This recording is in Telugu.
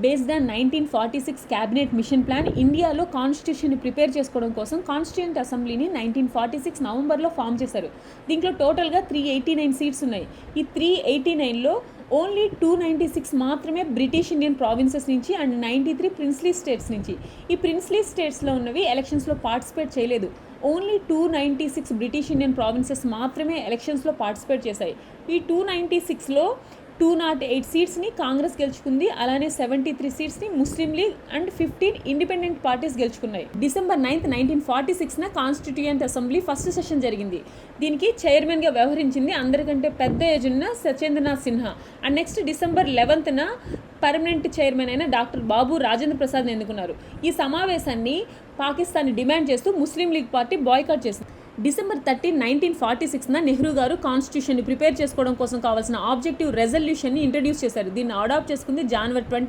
Based on 1946 cabinet mission plan ఇండియాలో కాన్స్టిట్యూషన్ని ప్రిపేర్ చేసుకోవడం కోసం కాన్స్టిట్యూయెంట్ అసెంబ్లీని 1946 నవంబర్లో ఫామ్ చేశారు. దీంట్లో టోటల్గా 389 సీట్స్ ఉన్నాయి. ఈ 389లో ఓన్లీ 296 మాత్రమే బ్రిటిష్ ఇండియన్ ప్రావిన్సెస్ నుంచి అండ్ 93 ప్రిన్స్లీ స్టేట్స్ నుంచి. ఈ ప్రిన్స్లీ స్టేట్స్లో ఉన్నవి ఎలక్షన్స్లో పార్టిసిపేట్ చేయలేదు. ఓన్లీ 296 బ్రిటిష్ ఇండియన్ ప్రావిన్సెస్ మాత్రమే ఎలక్షన్స్లో పార్టిసిపేట్ చేశాయి. ఈ 296లో 208 సీట్స్ని కాంగ్రెస్ గెలుచుకుంది. అలానే 73 సీట్స్ని Muslim League and 15 independent parties గెలుచుకున్నాయి. డిసెంబర్ 9, 1946న కాన్స్టిట్యూయెంట్ అసెంబ్లీ ఫస్ట్ సెషన్ జరిగింది. దీనికి చైర్మన్గా వ్యవహరించింది అందరికంటే పెద్ద ఏజ్ ఉన్న Satyendranath Sinha. And next December 11న పర్మనెంట్ చైర్మన్ అయిన డాక్టర్ బాబు రాజేంద్ర ప్రసాద్ ఎన్నుకున్నారు. ఈ సమావేశాన్ని పాకిస్తాన్ డిమాండ్ చేస్తూ ముస్లిం లీగ్ పార్టీ బాయ్కాట్ చేసింది. డిసెంబర్ 13, 1946న నెహ్రూ గారు కాన్స్టిట్యూషన్ని ప్రిపేర్ చేసుకోవడం కోసం కావాల్సిన ఆబ్జెక్టివ్ రెజల్యూషన్ని ఇంట్రడ్యూస్ చేశారు. దీన్ని అడాప్ట్ చేసుకుంది జనవరి 20